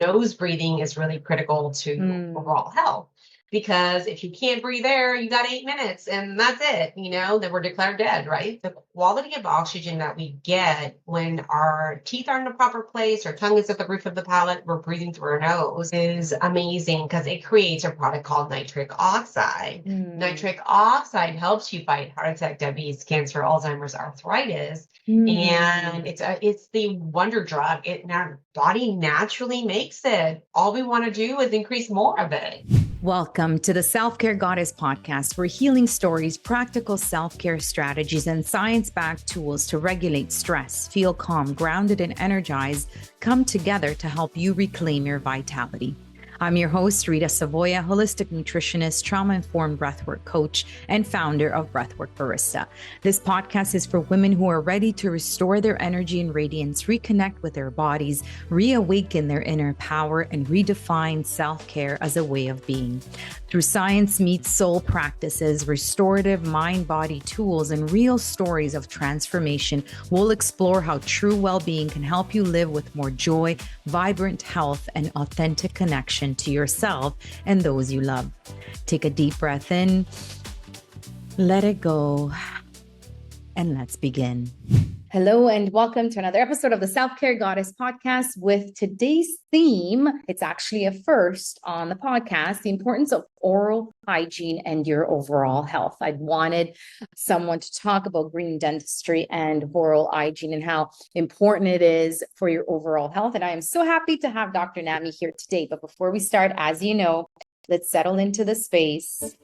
nose breathing is really critical to overall health. Because if you can't breathe air, you got 8 minutes and that's it, then we're declared dead, right? The quality of oxygen that we get when our teeth are in the proper place, our tongue is at the roof of the palate, we're breathing through our nose is amazing because it creates a product called nitric oxide. Nitric oxide helps you fight heart attack, diabetes, cancer, Alzheimer's, arthritis. And it's the wonder drug. Our body naturally makes it. All we want to do is increase more of it. Welcome to the Self-Care Goddess podcast, where healing stories, practical self-care strategies, and science-backed tools to regulate stress, feel calm, grounded, and energized come together to help you reclaim your vitality. I'm your host, Rita Savoya, holistic nutritionist, trauma-informed breathwork coach, and founder of Breathwork Barista. This podcast is for women who are ready to restore their energy and radiance, reconnect with their bodies, reawaken their inner power, and redefine self-care as a way of being. Through science meets soul practices, restorative mind-body tools, and real stories of transformation, we'll explore how true well-being can help you live with more joy, vibrant health, and authentic connection to yourself and those you love. Take a deep breath in, let it go, and let's begin. Hello, and welcome to another episode of the Self-Care Goddess podcast with today's theme. It's actually a first on the podcast, the importance of oral hygiene and your overall health. I wanted someone to talk about green dentistry and oral hygiene and how important it is for your overall health. And I am so happy to have Dr. Nammy here today. But before we start, as you know, let's settle into the space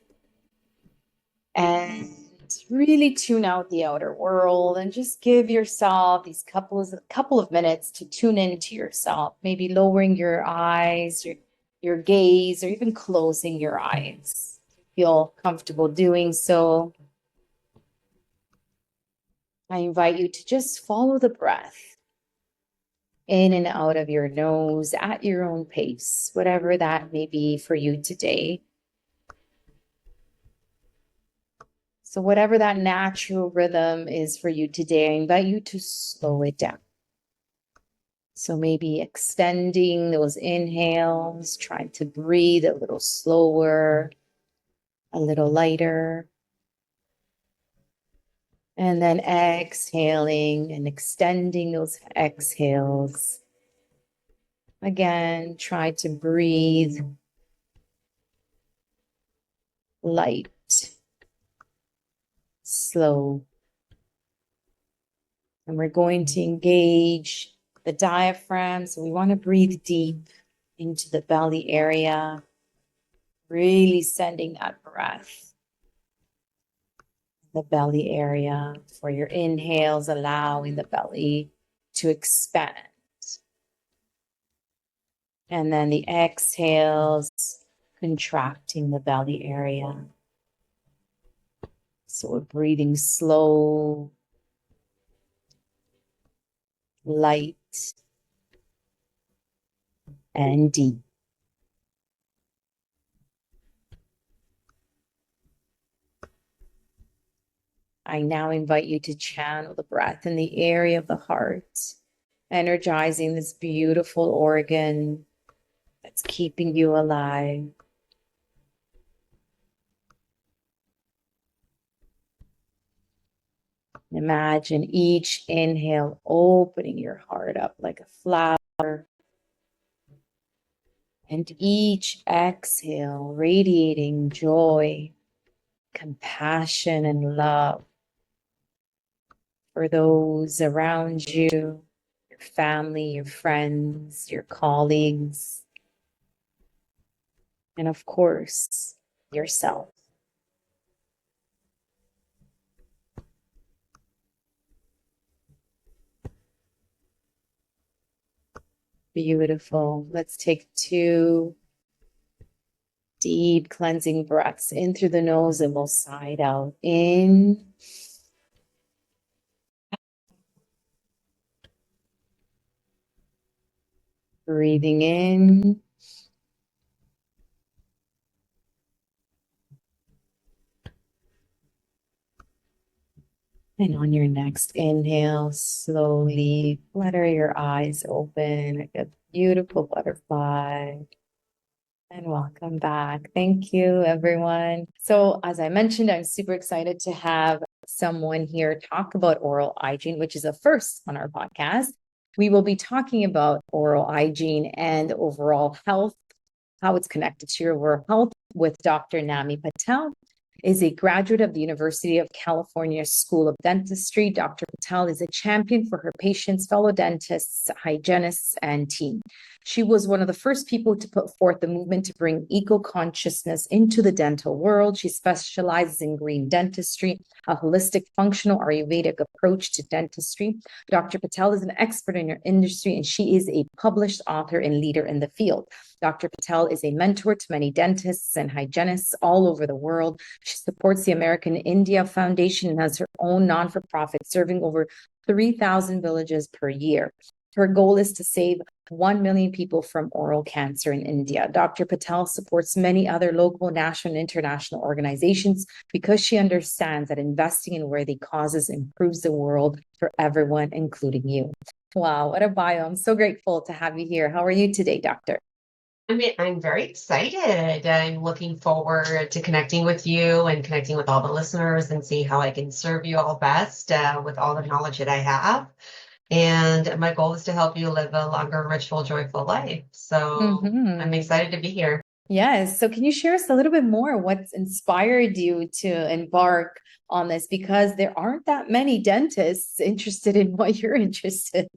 and really tune out the outer world and just give yourself these couple of minutes to tune into yourself, maybe lowering your eyes, your gaze, or even closing your eyes. Feel comfortable doing so. I invite you to just follow the breath in and out of your nose at your own pace, whatever that may be for you today. So whatever that natural rhythm is for you today, I invite you to slow it down. So maybe extending those inhales, trying to breathe a little slower, a little lighter. And then exhaling and extending those exhales. Again, try to breathe light, slow. And we're going to engage the diaphragm. So we want to breathe deep into the belly area, really sending that breath. The belly area for your inhales, allowing the belly to expand. And then the exhales, contracting the belly area. So we're breathing slow, light, and deep. I now invite you to channel the breath in the area of the heart, energizing this beautiful organ that's keeping you alive. Imagine each inhale opening your heart up like a flower, and each exhale radiating joy, compassion, and love for those around you, your family, your friends, your colleagues, and of course, yourself. Beautiful. Let's take 2 deep cleansing breaths in through the nose and we'll sigh out. In. Breathing in. And on your next inhale, slowly flutter your eyes open, like a Beautiful butterfly. And welcome back. Thank you, everyone. So, as I mentioned, I'm super excited to have someone here talk about oral hygiene, which is a first on our podcast. We will be talking about oral hygiene and overall health, how it's connected to your oral health with Dr. Nammy Patel. Is a graduate of the University of California School of Dentistry. Dr. Patel is a champion for her patients, fellow dentists, hygienists, and team. She was one of the first people to put forth the movement to bring eco-consciousness into the dental world. She specializes in green dentistry, a holistic, functional Ayurvedic approach to dentistry. Dr. Patel is an expert in her industry, and she is a published author and leader in the field. Dr. Patel is a mentor to many dentists and hygienists all over the world. She supports the American India Foundation and has her own non-for-profit serving over 3,000 villages per year. Her goal is to save 1 million people from oral cancer in India. Dr. Patel supports many other local, national, and international organizations because she understands that investing in worthy causes improves the world for everyone, including you. Wow, what a bio. I'm so grateful to have you here. How are you today, Doctor? I'm very excited. I'm looking forward to connecting with you and connecting with all the listeners and see how I can serve you all best with all the knowledge that I have. And my goal is to help you live a longer, rich, joyful life. So I'm excited to be here. Yes. So can you share us a little bit more what's inspired you to embark on this? Because there aren't that many dentists interested in what you're interested in.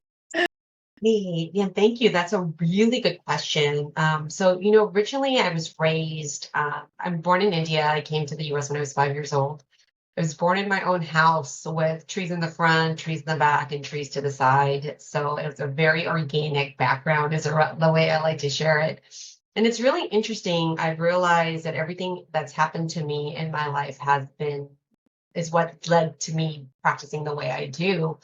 Yeah, thank you. That's a really good question. Originally I was raised, I'm born in India. I came to the US when I was 5 years old. I was born in my own house with trees in the front, trees in the back, and trees to the side. So it was a very organic background, is the way I like to share it. And it's really interesting. I've realized that everything that's happened to me in my life is what led to me practicing the way I do.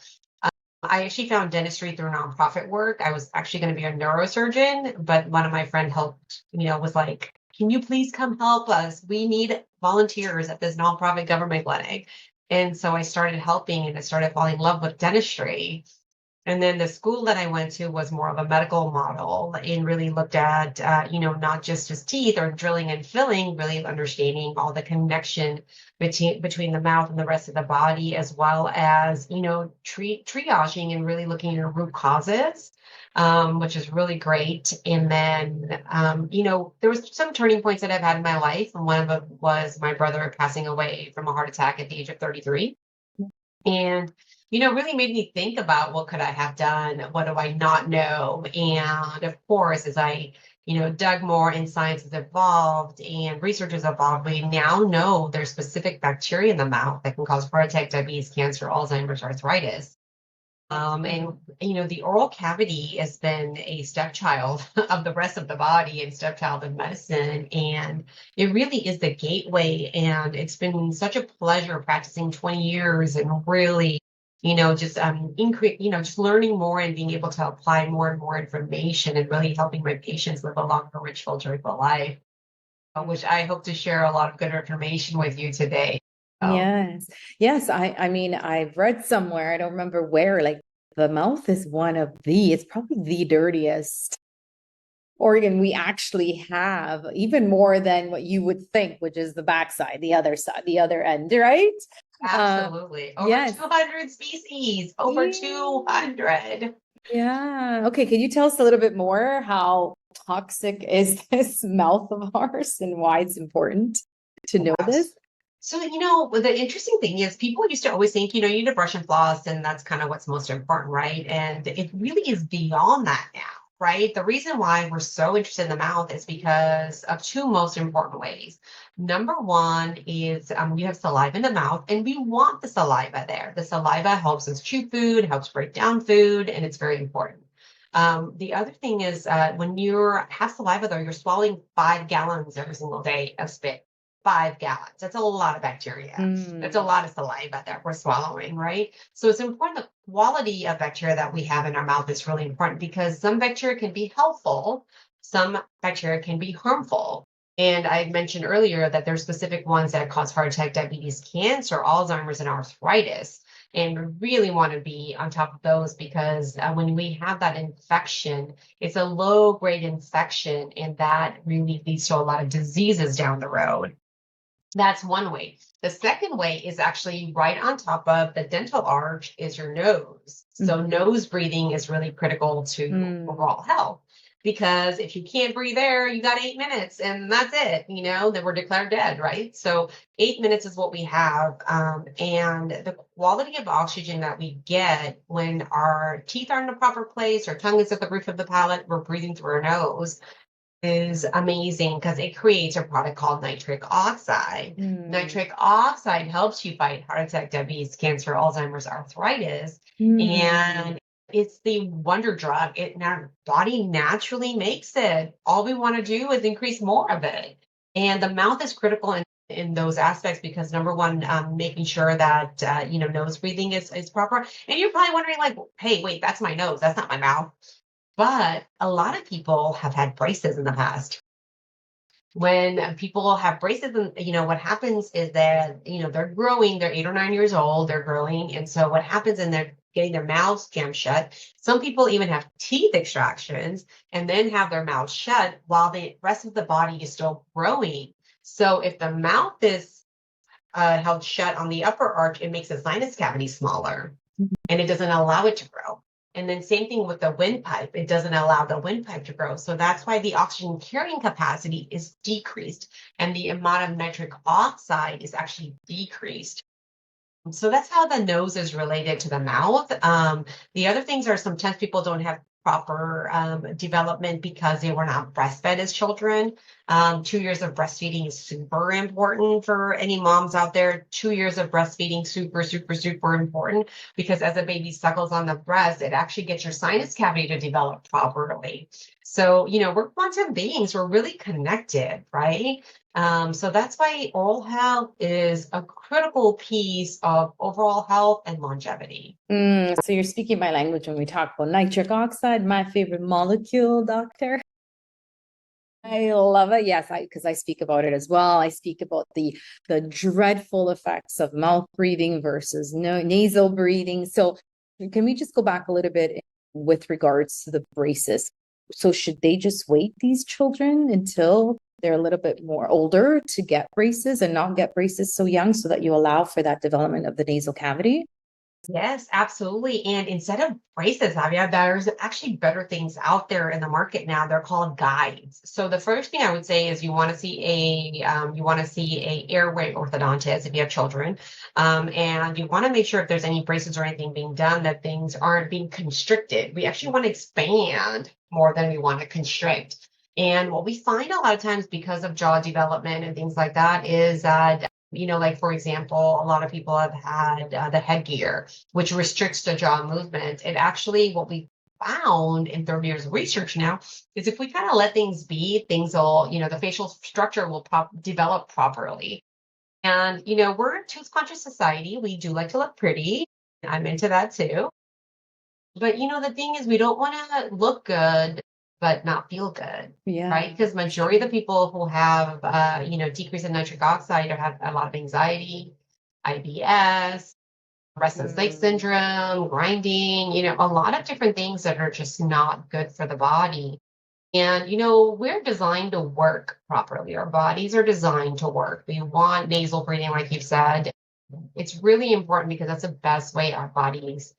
I actually found dentistry through nonprofit work. I was actually going to be a neurosurgeon, but one of my friends was like, can you please come help us? We need volunteers at this nonprofit government clinic. And so I started helping and I started falling in love with dentistry. And then the school that I went to was more of a medical model and really looked at, not just teeth or drilling and filling, really understanding all the connection between the mouth and the rest of the body, as well as, triaging and really looking at root causes, which is really great. And then, there was some turning points that I've had in my life. And one of them was my brother passing away from a heart attack at the age of 33. And really made me think about what could I have done? What do I not know? And of course, as I, dug more and science has evolved and research has evolved, we now know there's specific bacteria in the mouth that can cause heart attack, diabetes, cancer, Alzheimer's, arthritis. The oral cavity has been a stepchild of the rest of the body and stepchild of medicine. And it really is the gateway. And it's been such a pleasure practicing 20 years and really just learning more and being able to apply more and more information and really helping my patients live a longer, rich, joyful life, which I hope to share a lot of good information with you today. Yes. I mean, I've read somewhere, I don't remember where, like the mouth is it's probably the dirtiest organ we actually have, even more than what you would think, which is the backside, the other side, the other end, right? Absolutely. Over 200 species, over 200. Yeah. Okay. Can you tell us a little bit more how toxic is this mouth of ours and why it's important to know this? So, the interesting thing is people used to always think, you need to brush and floss, and that's kind of what's most important, right? And it really is beyond that now, right? The reason why we're so interested in the mouth is because of two most important ways. Number one is we have saliva in the mouth, and we want the saliva there. The saliva helps us chew food, helps break down food, and it's very important. The other thing is when you have saliva, though, you're swallowing 5 gallons every single day of spit. 5 gallons. That's a lot of bacteria. That's a lot of saliva that we're swallowing, right? So it's important. The quality of bacteria that we have in our mouth is really important because some bacteria can be helpful. Some bacteria can be harmful. And I mentioned earlier that there's specific ones that cause heart attack, diabetes, cancer, Alzheimer's, and arthritis. And we really want to be on top of those because when we have that infection, it's a low grade infection, and that really leads to a lot of diseases down the road. That's one way. The second way is actually right on top of the dental arch is your nose. So nose breathing is really critical to overall health because if you can't breathe air, you got 8 minutes and that's it, then we're declared dead, right? So 8 minutes is what we have. And the quality of oxygen that we get when our teeth are in the proper place, our tongue is at the roof of the palate, we're breathing through our nose is amazing because it creates a product called nitric oxide. Nitric oxide helps you fight heart attack, diabetes, cancer, Alzheimer's, arthritis, and it's the wonder drug. Our body naturally makes it. All we want to do is increase more of it. And the mouth is critical in those aspects because number one, making sure that nose breathing is proper. And you're probably wondering, like, hey, wait, that's my nose, that's not my mouth. But a lot of people have had braces in the past. When people have braces, what happens is that, they're growing, they're 8 or 9 years old, they're growing. And so what happens and they're getting their mouths jammed shut. Some people even have teeth extractions and then have their mouths shut while the rest of the body is still growing. So if the mouth is held shut on the upper arch, it makes the sinus cavity smaller and it doesn't allow it to grow. And then same thing with the windpipe. It doesn't allow the windpipe to grow. So that's why the oxygen carrying capacity is decreased and the amount of nitric oxide is actually decreased. So that's how the nose is related to the mouth. The other things are sometimes people don't have proper development because they were not breastfed as children. 2 years of breastfeeding is super important for any moms out there. 2 years of breastfeeding, super, super, super important because as a baby suckles on the breast, it actually gets your sinus cavity to develop properly. So, we're quantum beings. We're really connected, right? So that's why oral health is a critical piece of overall health and longevity. So you're speaking my language when we talk about nitric oxide, my favorite molecule, doctor. I love it. Yes, because I speak about it as well. I speak about the dreadful effects of mouth breathing versus nasal breathing. So can we just go back a little bit with regards to the braces? So should they just wait, these children, until they're a little bit more older to get braces and not get braces so young so that you allow for that development of the nasal cavity? Yes, absolutely. And instead of braces, Javier, there's actually better things out there in the market now. They're called guides. So the first thing I would say is you want to see a airway orthodontist if you have children, and you want to make sure if there's any braces or anything being done that things aren't being constricted. We actually want to expand more than we want to constrict. And what we find a lot of times because of jaw development and things like that is that like for example, a lot of people have had the headgear, which restricts the jaw movement. And actually what we found in 30 years of research now is if we kind of let things be, things will, the facial structure will develop properly. And, we're a tooth conscious society. We do like to look pretty. I'm into that too. But, the thing is we don't want to look good but not feel good, right? Because majority of the people who have, decrease in nitric oxide or have a lot of anxiety, IBS, restless leg syndrome, grinding, a lot of different things that are just not good for the body. And, we're designed to work properly. Our bodies are designed to work. We want nasal breathing, like you've said. It's really important because that's the best way our bodies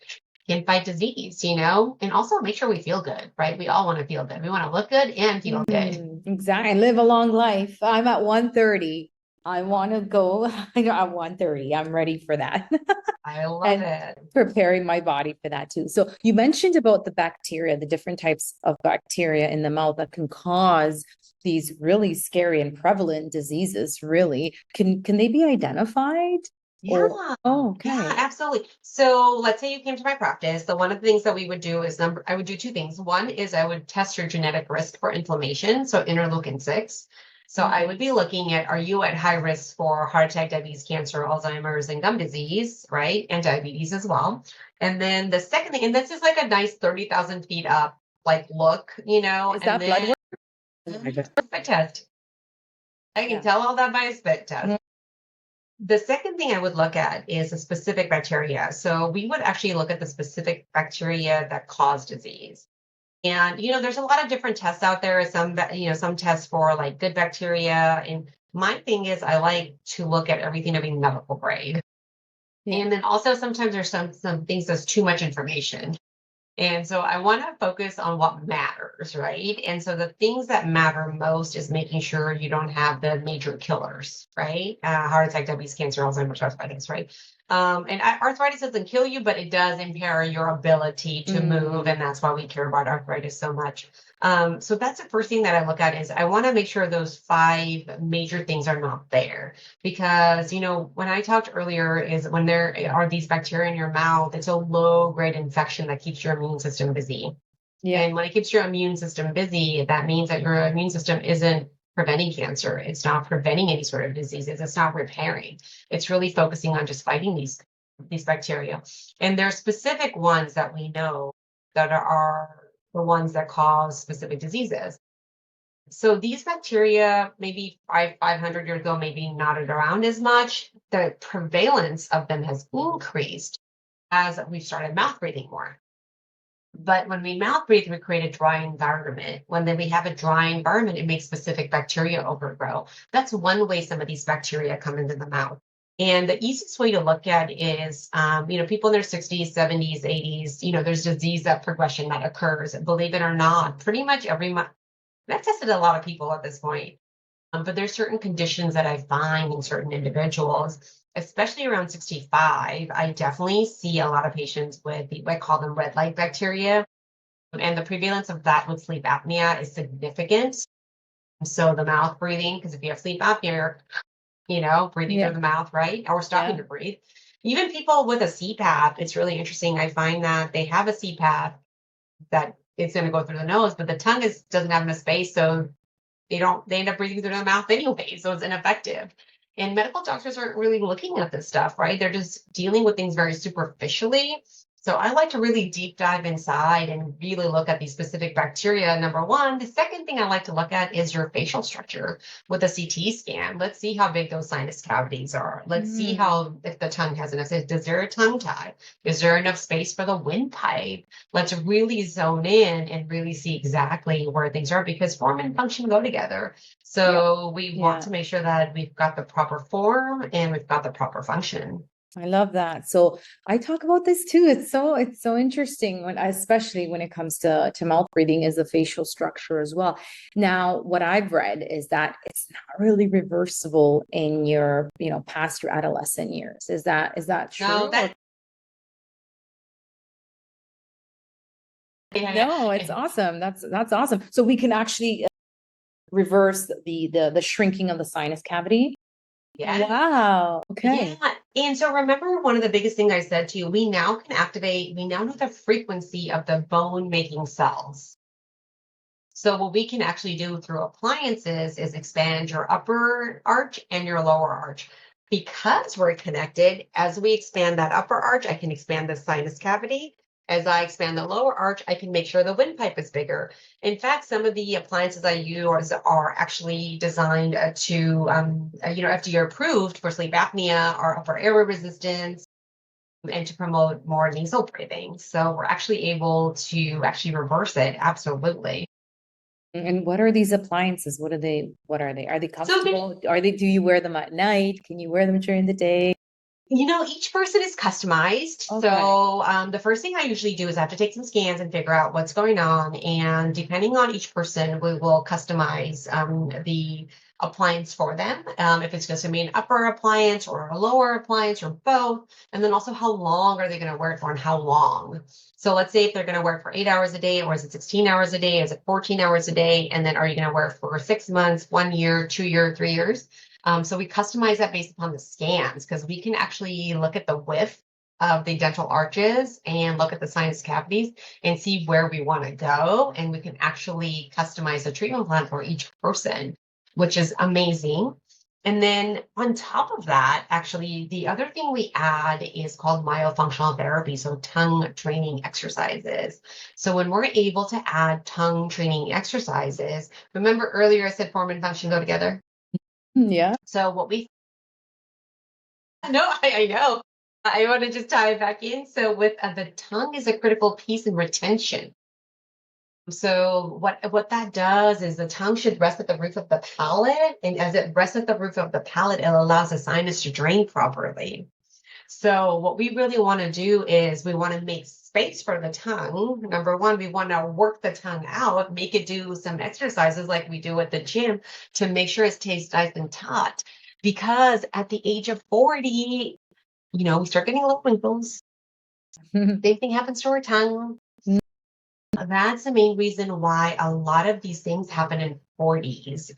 can fight disease, and also make sure we feel good, right? We all want to feel good. We want to look good and feel good. Exactly. And live a long life. I'm at 130. I want to go at 130. I'm ready for that. I love it. Preparing my body for that too. So you mentioned about the bacteria, the different types of bacteria in the mouth that can cause these really scary and prevalent diseases, really. Can they be identified? Yeah. Oh, okay. Yeah, absolutely. So let's say you came to my practice. So one of the things that we would do is I would do two things. One is I would test your genetic risk for inflammation. So interleukin 6. So I would be looking at, are you at high risk for heart attack, diabetes, cancer, Alzheimer's, and gum disease, right? And diabetes as well. And then the second thing, and this is like a nice 30,000 feet up, like look, Is that blood work? Spit test. I can tell all that by a spit test. The second thing I would look at is a specific bacteria. So we would actually look at the specific bacteria that cause disease. And, there's a lot of different tests out there. Some tests for like good bacteria. And my thing is I like to look at everything to be medical grade. Yeah. And then also sometimes there's some things that's too much information. And so I want to focus on what matters, right? And so the things that matter most is making sure you don't have the major killers, right? Heart attack, diabetes, cancer, Alzheimer's, arthritis, right? And arthritis doesn't kill you, but it does impair your ability to move. And that's why we care about arthritis so much. So that's the first thing that I look at is I want to make sure those 5 major things are not there. Because, when I talked earlier is when there are these bacteria in your mouth, it's a low grade infection that keeps your immune system busy. Yeah. And when it keeps your immune system busy, that means that your immune system isn't preventing cancer. It's not preventing any sort of diseases. It's not repairing. It's really focusing on just fighting these bacteria. And there are specific ones that we know that are the ones that cause specific diseases. So these bacteria, maybe 500 years ago, maybe not around as much. The prevalence of them has increased as we've started mouth breathing more. But when we mouth breathe, we create a dry environment. When then we have a dry environment, it makes specific bacteria overgrow. That's one way some of these bacteria come into the mouth. And the easiest way to look at is, people in their 60s, 70s, 80s, there's disease that progression that occurs. Believe it or not, pretty much every month. I've tested a lot of people at this point, but there's certain conditions that I find in certain individuals, especially around 65. I definitely see a lot of patients with I call them red light bacteria, and the prevalence of that with sleep apnea is significant. So the mouth breathing, because if you have sleep apnea, breathing through the mouth, right, or stopping to breathe. Even people with a CPAP, it's really interesting. I find that they have a CPAP that it's going to go through the nose, but the tongue doesn't have enough space, so they end up breathing through their mouth anyway, so it's ineffective. And medical doctors aren't really looking at this stuff, right? They're just dealing with things very superficially. So I like to really deep dive inside and really look at these specific bacteria, number one. The second thing I like to look at is your facial structure with a CT scan. Let's see how big those sinus cavities are. Let's see if the tongue has enough. Is there a tongue tie? Is there enough space for the windpipe? Let's really zone in and really see exactly where things are, because form and function go together. So we want to make sure that we've got the proper form and we've got the proper function. I love that. So I talk about this too. It's so interesting especially when it comes to mouth breathing, is the facial structure as well. Now, what I've read is that it's not really reversible in your, past your adolescent years. Is that true? No, it's awesome. That's awesome. So we can actually reverse the shrinking of the sinus cavity. Yeah. Wow. Okay. Yeah. And so remember, one of the biggest things I said to you, we now know the frequency of the bone making cells. So what we can actually do through appliances is expand your upper arch and your lower arch. Because we're connected, as we expand that upper arch, I can expand the sinus cavity. As I expand the lower arch, I can make sure the windpipe is bigger. In fact, some of the appliances I use are actually designed to, FDA approved for sleep apnea or upper airway resistance, and to promote more nasal breathing. So we're actually able to actually reverse it. Absolutely. And what are these appliances? What are they? Are they comfortable? Do you wear them at night? Can you wear them during the day? Each person is customized. Okay. So the first thing I usually do is I have to take some scans and figure out what's going on. And depending on each person, we will customize the appliance for them. If it's going to be an upper appliance or a lower appliance or both. And then also how long are they going to wear it for and how long. So let's say if they're going to wear it for 8 hours a day, or is it 16 hours a day? Is it 14 hours a day? And then are you going to wear it for 6 months, 1 year, 2 years, 3 years? So we customize that based upon the scans, because we can actually look at the width of the dental arches and look at the sinus cavities and see where we want to go. And we can actually customize a treatment plan for each person, which is amazing. And then on top of that, actually, the other thing we add is called myofunctional therapy, so tongue training exercises. So when we're able to add tongue training exercises, remember earlier I said form and function go together? Yeah. So what we No, I know. I want to just tie it back in. So with the tongue is a critical piece in retention. So what that does is the tongue should rest at the roof of the palate, and as it rests at the roof of the palate, it allows the sinus to drain properly. So what we really want to do is we want to make space for the tongue. Number one, we want to work the tongue out, make it do some exercises like we do at the gym to make sure it stays nice and taut. Because at the age of 40, we start getting little wrinkles. Same thing happens to our tongue. That's the main reason why a lot of these things happen in 40s.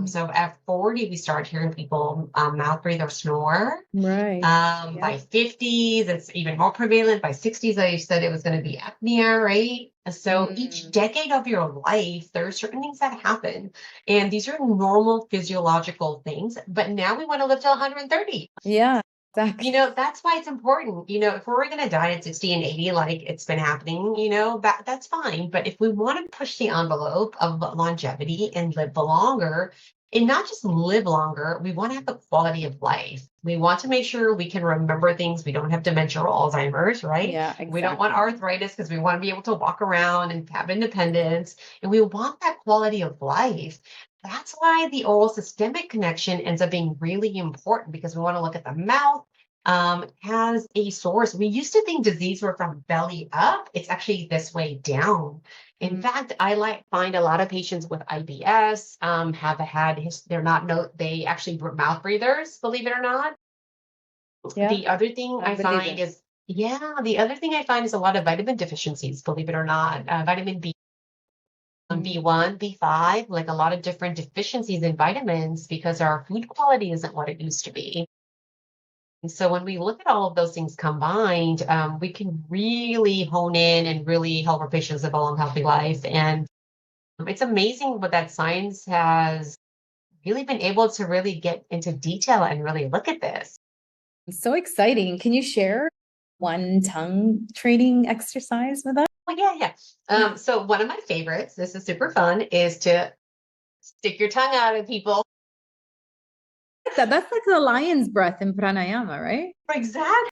So at 40, we start hearing people mouth breathe or snore. Right. By 50s, it's even more prevalent. By 60s, I said it was going to be apnea, right? So each decade of your life, there are certain things that happen. And these are normal physiological things. But now we want to live to 130. Yeah. Exactly. That's why it's important. If we're going to die at 60 and 80, like it's been happening, that's fine. But if we want to push the envelope of longevity and live longer, and not just live longer, we want to have the quality of life. We want to make sure we can remember things. We don't have dementia or Alzheimer's, right? Yeah, exactly. We don't want arthritis because we want to be able to walk around and have independence. And we want that quality of life. That's why the oral systemic connection ends up being really important, because we want to look at the mouth has a source. We used to think disease were from belly up. It's actually this way down. In fact, find a lot of patients with IBS have they actually were mouth breathers, believe it or not. Yeah. The other thing I find is a lot of vitamin deficiencies, believe it or not. Vitamin B. B1, B5, like a lot of different deficiencies in vitamins because our food quality isn't what it used to be. And so when we look at all of those things combined, we can really hone in and really help our patients live a long, healthy life. And it's amazing what that science has really been able to really get into detail and really look at this. It's so exciting. Can you share one tongue training exercise with us? Oh, yeah. So one of my favorites, this is super fun, is to stick your tongue out at people. That's like the lion's breath in pranayama, right? Exactly.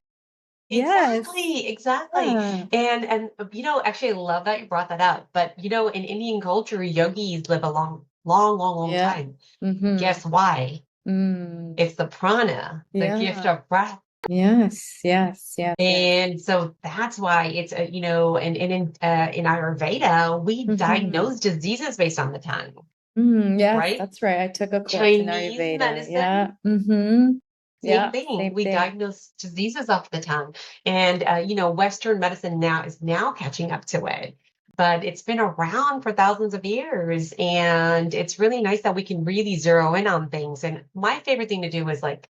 Yes. Exactly. Yeah. And actually I love that you brought that up. But in Indian culture, yogis live a long, long, long, long time. Guess why? It's the prana, the gift of breath. Yes. And so that's why it's in Ayurveda, we diagnose diseases based on the tongue. Yes, right? that's right. I took a course in Chinese Ayurveda. medicine. Yeah. Same thing. We diagnose diseases off the tongue. And Western medicine now is catching up to it. But it's been around for thousands of years. And it's really nice that we can really zero in on things. And my favorite thing to do is like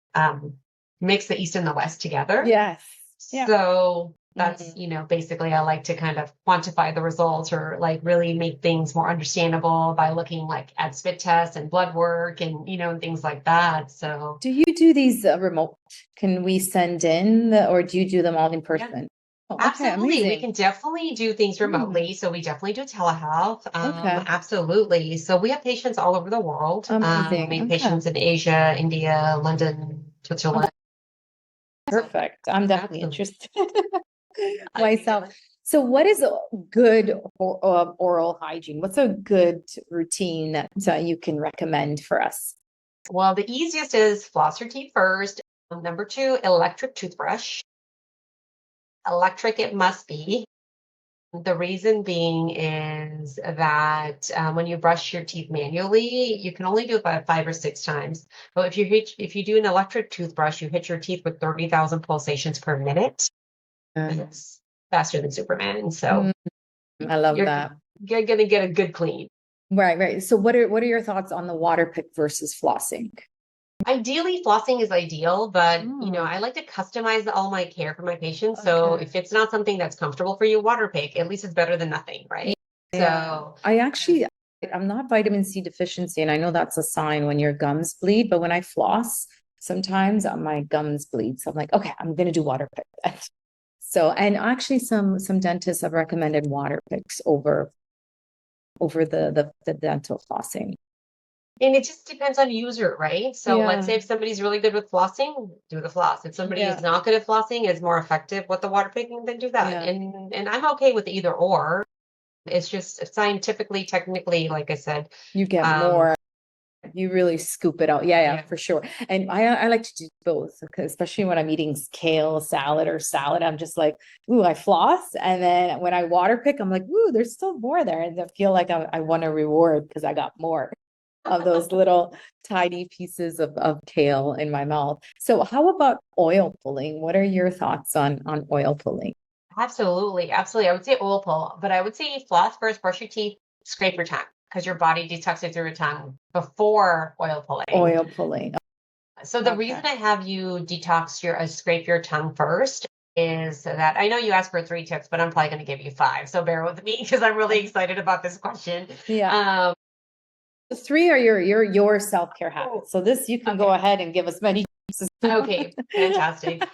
mix the East and the West together. Yes. Yeah. So that's, basically I like to kind of quantify the results or like really make things more understandable by looking like at spit tests and blood work and, and things like that. So do you do these remote? Can we send in or do you do them all in person? Yeah. Oh, absolutely. amazing. We can definitely do things remotely. So we definitely do telehealth. Okay. Absolutely. So we have patients all over the world. Amazing. We have patients in Asia, India, London, Switzerland. Perfect. I'm definitely interested myself. So what is good oral hygiene? What's a good routine that you can recommend for us? Well, the easiest is floss your teeth first. Number 2, electric toothbrush. Electric it must be. The reason being is that when you brush your teeth manually, you can only do it about 5 or 6 times. But if you do an electric toothbrush, you hit your teeth with 30,000 pulsations per minute. It's faster than Superman. So I love that. You're gonna get a good clean. Right. So what are your thoughts on the water pick versus flossing? Ideally, flossing is ideal, but I like to customize all my care for my patients. So if it's not something that's comfortable for you, water pick, at least it's better than nothing, right? Yeah. So I'm not vitamin C deficiency, and I know that's a sign when your gums bleed, but when I floss, sometimes my gums bleed. So I'm like, okay, I'm gonna do water pick. So, and actually some dentists have recommended water picks over the dental flossing. And it just depends on user, right? So let's say Yeah. if somebody's really good with flossing, do the floss. If somebody is Yeah. not good at flossing, is more effective with the water picking, then do that. Yeah. And I'm okay with either or. It's just scientifically, technically, like I said, You get um, more. You really scoop it out. Yeah, yeah, yeah. for sure. And I like to do both, especially when I'm eating kale salad. I'm just like, ooh, I floss. And then when I water pick, I'm like, ooh, there's still more there. And I feel like I want a reward because I got more of those little tiny pieces of kale in my mouth. So how about oil pulling? What are your thoughts on oil pulling? Absolutely, absolutely. I would say oil pull, but I would say floss first, brush your teeth, scrape your tongue because your body detoxes it through your tongue before oil pulling. Oil pulling. So the Okay. reason I have you detox your scrape your tongue first is so that I know you asked for 3 tips, but I'm probably going to give you 5. So bear with me because I'm really excited about this question. Yeah. Um, The three are your self-care habits. So this you can go okay. ahead and give us many Okay, fantastic.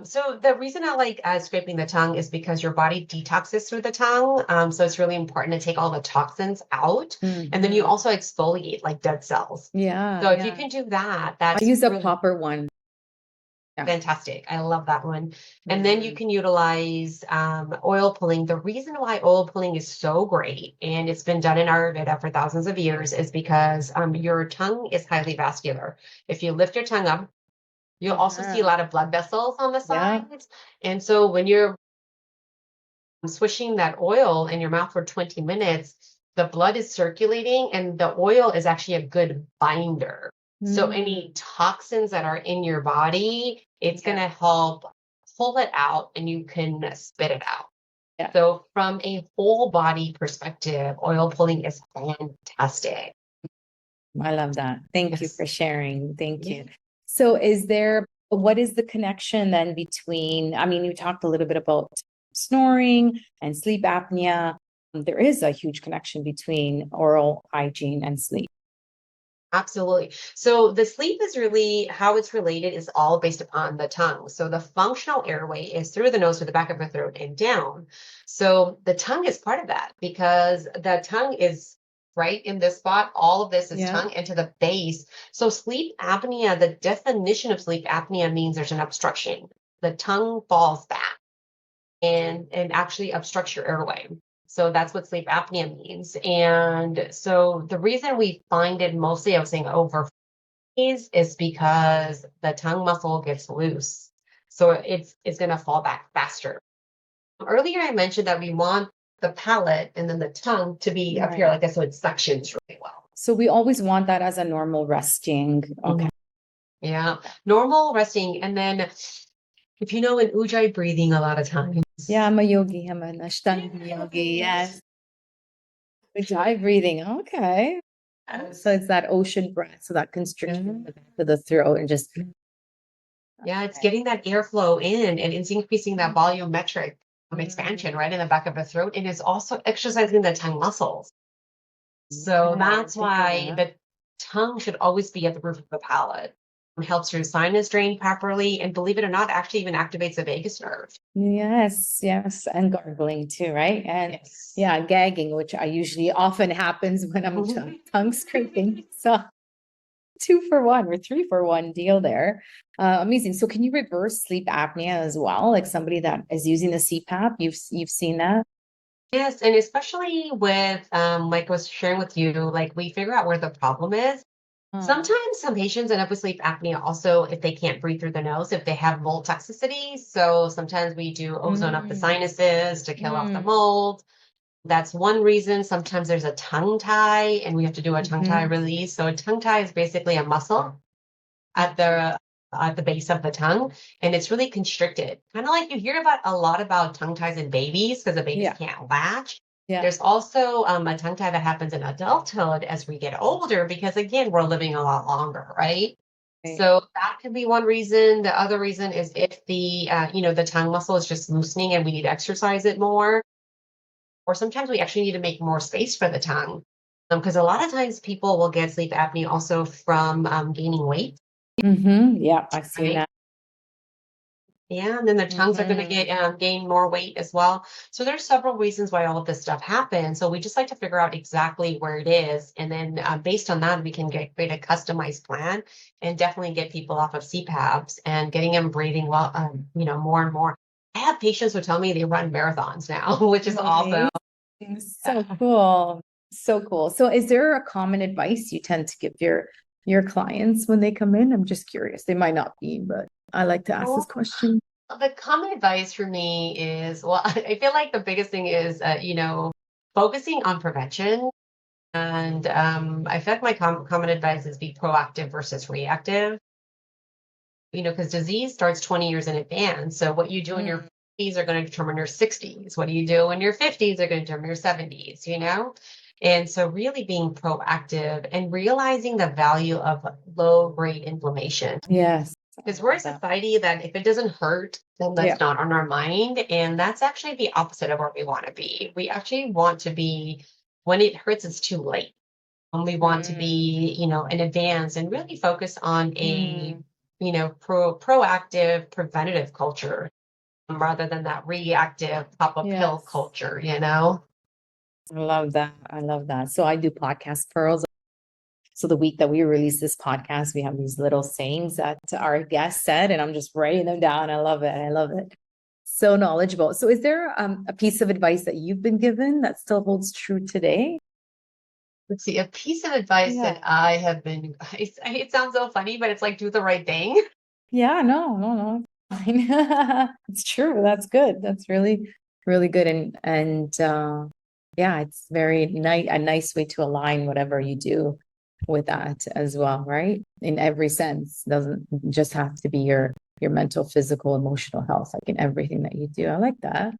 So the reason I like scraping the tongue is because your body detoxes through the tongue. So it's really important to take all the toxins out, and then you Mhm. also exfoliate like dead cells. Yeah, So if you yeah. can do that, I that's use a really popper one. Yeah. fantastic. I love that one. And then you Mhm. can utilize oil pulling. The reason why oil pulling is so great, and it's been done in Ayurveda for thousands of years, is because your tongue is highly vascular. If you lift your tongue up, you'll also see a Uh-huh. lot of blood vessels on the Yeah. sides. And so when you're swishing that oil in your mouth for 20 minutes, the blood is circulating and the oil is actually a good binder. So any Mm. toxins that are in your body, it's going Yeah. to help pull it out and you can spit it out. Yeah. So from a whole body perspective, oil pulling is fantastic. I love that. Thank you Yes. for sharing. Thank Yeah. you. So what is the connection then between, I mean, you talked a little bit about snoring and sleep apnea. There is a huge connection between oral hygiene and sleep. Absolutely. So the sleep is really how it's related is all based upon the tongue. So the functional airway is through the nose to the back of the throat and down. So the tongue is part of that because the tongue is right in this spot. All of this is Yeah. tongue into the base. So sleep apnea, the definition of sleep apnea means there's an obstruction. The tongue falls back and actually obstructs your airway. So that's what sleep apnea means. And so the reason we find it mostly, I was saying over is because the tongue muscle gets loose. So it's going to fall back faster. Earlier, I mentioned that we want the palate and then the tongue to be up here Right. like this, so it suctions really well. So we always want that as a normal resting. Okay. Mhm. Yeah, normal resting. And then if you know in Ujjayi breathing, a lot of times. Yeah, I'm a yogi. I'm an Ashtanga yogi. Yes. Ujjayi breathing. Okay. So it's that ocean breath. So that constriction in the back of the throat and just. Yeah, it's Okay. getting that airflow in and it's increasing that volumetric expansion Mm. right in the back of the throat. And it's also exercising the tongue muscles. So Okay, that's to hear why that. the tongue should always be at the roof of the palate. It helps your sinus drain properly. And believe it or not, actually even activates the vagus nerve. Yes, yes, and gargling too, right? And Yes. yeah, gagging, which I usually often happens when I'm tongue scraping. So 2 for 1 or 3 for 1 deal there. Amazing. So can you reverse sleep apnea as well? Like somebody that is using the CPAP, you've seen that? Yes, and especially with like I was sharing with you, like we figure out where the problem is. Oh. Sometimes some patients end up with sleep apnea also if they can't breathe through the nose, if they have mold toxicity. So sometimes we do ozone up the Mm, sinuses to kill off the mm, mold. That's one reason. Sometimes there's a tongue tie and we have to do a tongue tie mhm, release. So a tongue tie is basically a muscle at the base of the tongue and it's really constricted. Kind of like you hear about a lot about tongue ties in babies because the babies yeah, can't latch. yeah. There's also a tongue tie that happens in adulthood as we get older because again, we're living a lot longer, right? Right. So that could be one reason. The other reason is if the tongue muscle is just loosening and we need to exercise it more, or sometimes we actually need to make more space for the tongue. Because a lot of times people will get sleep apnea also from gaining weight, Yeah, I've seen right? that. Yeah, and then their tongues are going to get gain more weight as well. So there's several reasons why all of this stuff happens. So we just like to figure out exactly where it is, and then based on that, we can create a customized plan and definitely get people off of CPAPs and getting them breathing well, more and more. I have patients who tell me they run marathons now, which is awesome. So cool. So cool. So is there a common advice you tend to give your clients when they come in? I'm just curious. They might not be, but I like to ask this question. The common advice for me is, well, I feel like the biggest thing is, focusing on prevention. And I feel like my common advice is be proactive versus reactive, because disease starts 20 years in advance. So what you do in your 50s are going to determine your 60s. What do you do in your 50s are going to determine your 70s. And so really being proactive and realizing the value of low grade inflammation. Yes. Because we're a society that if it doesn't hurt, then that's not on our mind. And that's actually the opposite of where we want to be. We actually want to be, when it hurts, it's too late. And we want to be, in advance and really focus on a, proactive, preventative culture rather than that reactive pop a pill culture, I love that. I love that. So I do podcast pearls. So the week that we release this podcast, we have these little sayings that our guest said, and I'm just writing them down. I love it. I love it. So knowledgeable. So is there a piece of advice that you've been given that still holds true today? Let's see, a piece of advice that I have been, it sounds so funny, but it's like, do the right thing. Yeah, no. It's true. That's good. That's really, really good. And yeah, it's very a nice way to align whatever you do with that as well, right? In every sense. Doesn't just have to be your mental, physical, emotional health, like in everything that you do. I like that.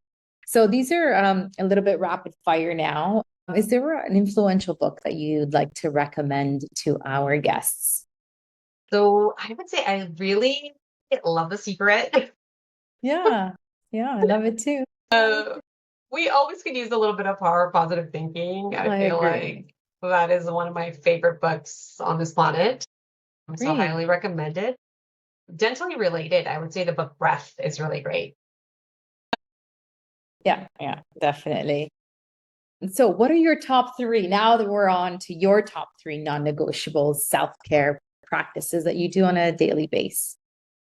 So these are a little bit rapid fire now. Is there an influential book that you'd like to recommend to our guests? So I would say I really love The Secret. Yeah, I love it too. We always could use a little bit of power, positive thinking. I feel agree. like that is one of my favorite books on this planet. So highly recommended. Dentally related, I would say the book Breath is really great. Yeah, definitely. So what are your top 3? Now that we're on to your top 3 non-negotiable self-care practices that you do on a daily basis?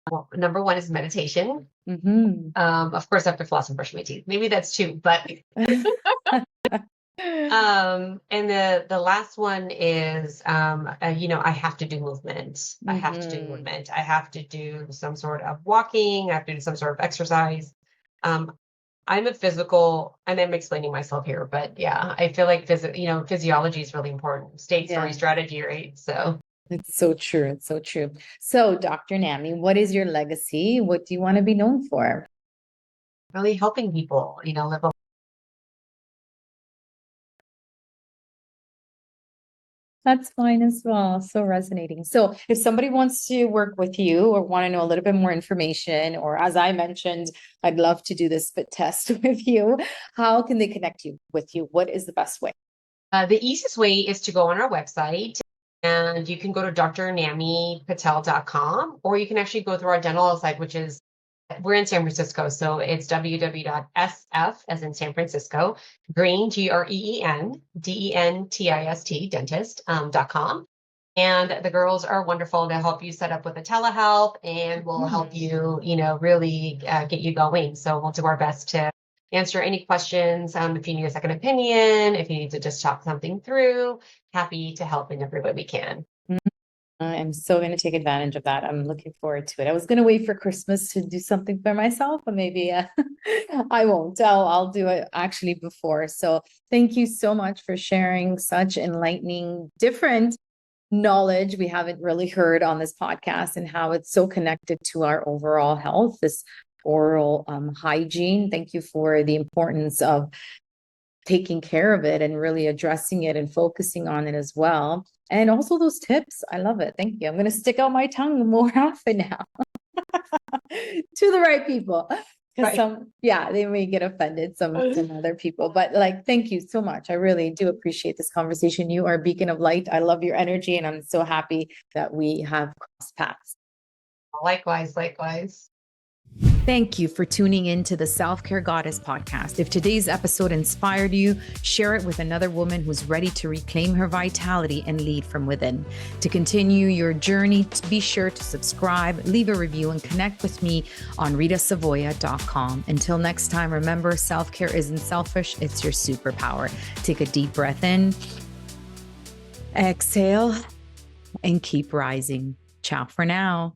Well, number 1 is meditation. Of course, I have to floss and brush my teeth. Maybe that's 2, but and the last one is I have to do movement. I have to do movement. I have to do some sort of walking. I have to do some sort of exercise. I'm a physical, and I'm explaining myself here, but yeah, I feel like physiology is really important. State, story, strategy, right? So it's so true. It's so true. So, Dr. Nammy, what is your legacy? What do you want to be known for? Really helping people, live a That's fine as well. So resonating. So if somebody wants to work with you or want to know a little bit more information, or as I mentioned, I'd love to do this fit test with you, how can they connect with you? What is the best way? The easiest way is to go on our website, and you can go to drnammypatel.com, or you can actually go through our dental site, which is, we're in San Francisco, so it's www.sf, as in San Francisco, Green, GREEN, DENTIST, dentist.com. And the girls are wonderful to help you set up with a telehealth, and we'll help you, really get you going. So we'll do our best to answer any questions. If you need a second opinion, if you need to just talk something through, happy to help in every way we can. I'm so going to take advantage of that. I'm looking forward to it. I was going to wait for Christmas to do something for myself, but maybe I won't. I'll do it actually before. So thank you so much for sharing such enlightening, different knowledge we haven't really heard on this podcast, and how it's so connected to our overall health, this oral hygiene. Thank you for the importance of taking care of it and really addressing it and focusing on it as well. And also those tips. I love it. Thank you. I'm going to stick out my tongue more often now to the right people. Because they may get offended, some other people. But thank you so much. I really do appreciate this conversation. You are a beacon of light. I love your energy, and I'm so happy that we have crossed paths. Likewise. Thank you for tuning in to the Self-Care Goddess podcast. If today's episode inspired you, share it with another woman who's ready to reclaim her vitality and lead from within. To continue your journey, be sure to subscribe, leave a review, and connect with me on ritasavoya.com. Until next time, remember, self-care isn't selfish, it's your superpower. Take a deep breath in, exhale, and keep rising. Ciao for now.